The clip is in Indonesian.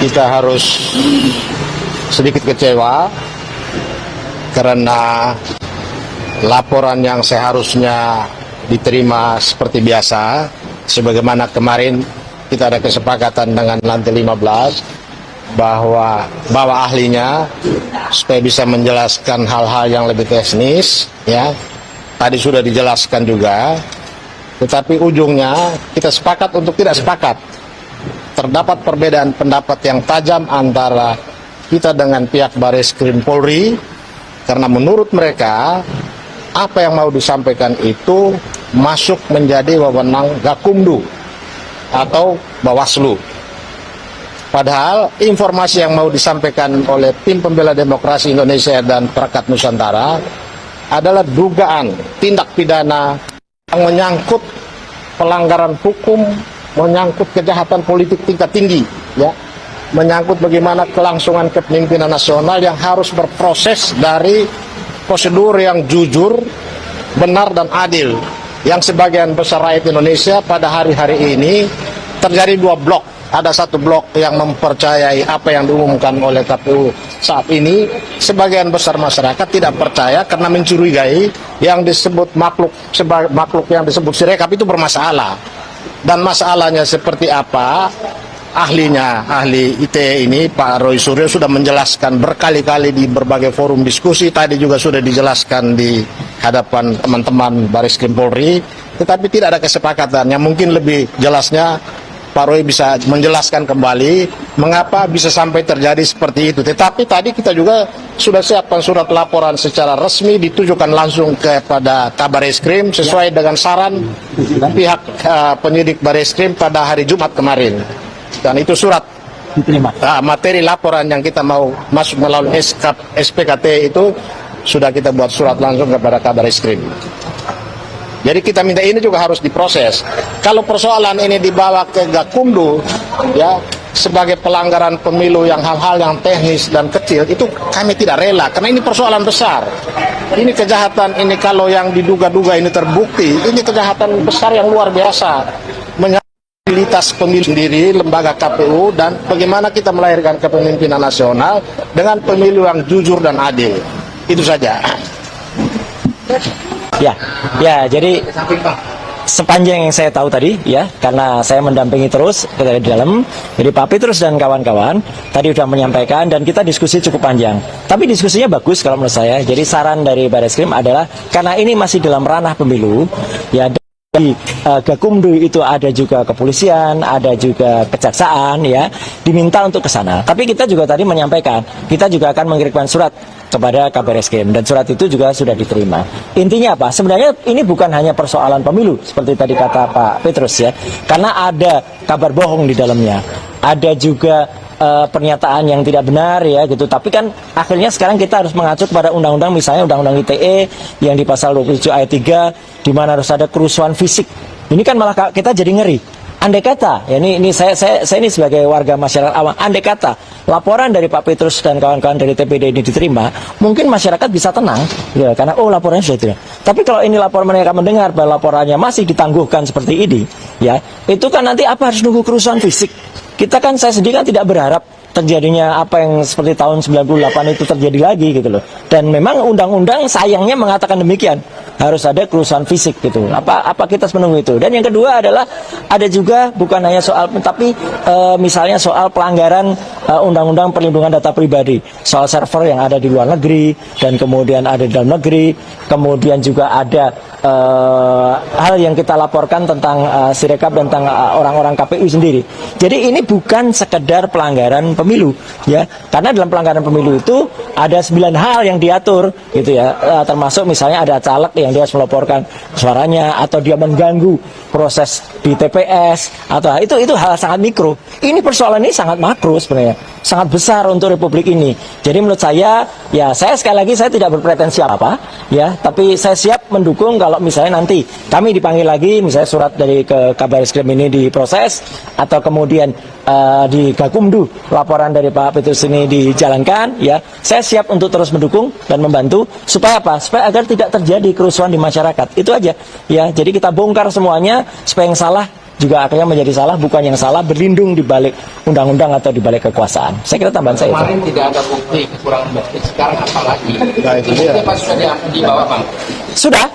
kita harus sedikit kecewa karena laporan yang seharusnya diterima seperti biasa, sebagaimana kemarin kita ada kesepakatan dengan lantai 15 bahwa bawa ahlinya supaya bisa menjelaskan hal-hal yang lebih teknis, ya. Tadi sudah dijelaskan juga, tetapi ujungnya kita sepakat untuk tidak sepakat. Terdapat perbedaan pendapat yang tajam antara kita dengan pihak Bareskrim Polri, karena menurut mereka apa yang mau disampaikan itu masuk menjadi wewenang Gakumdu atau Bawaslu. Padahal informasi yang mau disampaikan oleh Tim Pembela Demokrasi Indonesia dan Perangkat Nusantara adalah dugaan tindak pidana yang menyangkut pelanggaran hukum, menyangkut kejahatan politik tingkat tinggi, ya, menyangkut bagaimana kelangsungan kepemimpinan nasional yang harus berproses dari prosedur yang jujur, benar dan adil, yang sebagian besar rakyat Indonesia pada hari-hari ini terjadi dua blok. Ada satu blok yang mempercayai apa yang diumumkan oleh KPU saat ini. Sebagian besar masyarakat tidak percaya karena mencurigai yang disebut makhluk yang disebut Sirekap itu bermasalah. Dan masalahnya seperti apa? Ahli ITE ini Pak Roy Suryo sudah menjelaskan berkali-kali di berbagai forum diskusi. Tadi juga sudah dijelaskan di hadapan teman-teman Bareskrim Polri, tetapi tidak ada kesepakatan. Yang mungkin lebih jelasnya Pak Roy bisa menjelaskan kembali mengapa bisa sampai terjadi seperti itu. Tetapi tadi kita juga sudah siapkan surat laporan secara resmi ditujukan langsung kepada Kabareskrim sesuai dengan saran pihak penyidik Bareskrim pada hari Jumat kemarin. Dan itu surat diterima. Materi laporan yang kita mau masuk melalui SPKT itu sudah kita buat surat langsung kepada Kabareskrim. Jadi kita minta ini juga harus diproses. Kalau persoalan ini dibawa ke Gakumdu, ya, sebagai pelanggaran pemilu yang hal-hal yang teknis dan kecil, itu kami tidak rela. Karena ini persoalan besar. Ini kejahatan, ini kalau yang diduga-duga ini terbukti, ini kejahatan besar yang luar biasa. Menyangkut pemilu sendiri, lembaga KPU, dan bagaimana kita melahirkan kepemimpinan nasional dengan pemilu yang jujur dan adil. Itu saja. Ya, jadi sepanjang yang saya tahu tadi, ya, karena saya mendampingi terus dari dalam, jadi Pak Petrus dan kawan-kawan tadi sudah menyampaikan dan kita diskusi cukup panjang. Tapi diskusinya bagus kalau menurut saya. Jadi saran dari Bareskrim adalah karena ini masih dalam ranah pemilu, ya. Di Gakumdu itu ada juga kepolisian, ada juga kejaksaan, ya, diminta untuk ke sana. Tapi kita juga tadi menyampaikan, kita juga akan mengirimkan surat kepada Kabareskrim dan surat itu juga sudah diterima. Intinya apa? Sebenarnya ini bukan hanya persoalan pemilu seperti tadi kata Pak Petrus, ya, karena ada kabar bohong di dalamnya, ada juga pernyataan yang tidak benar, ya, gitu. Tapi kan akhirnya sekarang kita harus mengacu pada undang-undang, misalnya undang-undang ITE yang di pasal 27 ayat 3 di mana harus ada kerusuhan fisik. Ini kan malah kita jadi ngeri. Andai kata, ya, ini saya ini sebagai warga masyarakat awam, andai kata laporan dari Pak Petrus dan kawan-kawan dari TPD ini diterima, mungkin masyarakat bisa tenang, ya, karena laporannya sudah diterima. Tapi kalau ini laporan mereka mendengar bahwa laporannya masih ditangguhkan seperti ini, ya, itu kan nanti apa harus nunggu kerusuhan fisik? Kita kan, saya sendiri kan tidak berharap terjadinya apa yang seperti tahun 98 itu terjadi lagi, gitu loh. Dan memang undang-undang sayangnya mengatakan demikian, harus ada kerusuhan fisik, gitu. Apa kita harus menunggu itu? Dan yang kedua adalah ada juga bukan hanya soal, tapi misalnya soal pelanggaran undang-undang perlindungan data pribadi, soal server yang ada di luar negeri dan kemudian ada di dalam negeri, kemudian juga ada hal yang kita laporkan tentang Sirekap dan tentang orang-orang KPU sendiri. Jadi ini bukan sekedar pelanggaran pemilu, ya, karena dalam pelanggaran pemilu itu ada 9 hal yang diatur, gitu, ya, termasuk misalnya ada caleg yang dia harus melaporkan suaranya atau dia mengganggu proses di TPS atau itu hal sangat mikro. Ini persoalan ini sangat makro sebenarnya, sangat besar untuk Republik ini. Jadi menurut saya, ya, saya sekali lagi saya tidak berpretensi apa, ya, tapi saya siap mendukung kalau misalnya nanti kami dipanggil lagi, misalnya surat dari ke Kabareskrim ini diproses atau kemudian di Gakumdu laporan dari Pak Petrus ini dijalankan, ya, saya siap untuk terus mendukung dan membantu supaya apa? Supaya agar tidak terjadi kerusuhan di masyarakat. Itu aja, ya. Jadi kita bongkar semuanya supaya yang salah juga akhirnya menjadi salah, bukan yang salah berlindung di balik undang-undang atau di balik kekuasaan. Saya kira tambahan saya itu. Kemarin tidak ada bukti kekurangan bukti, sekarang apa lagi? Nah, itu dia. Bukti apa sudah dibawa, Bang? Sudah,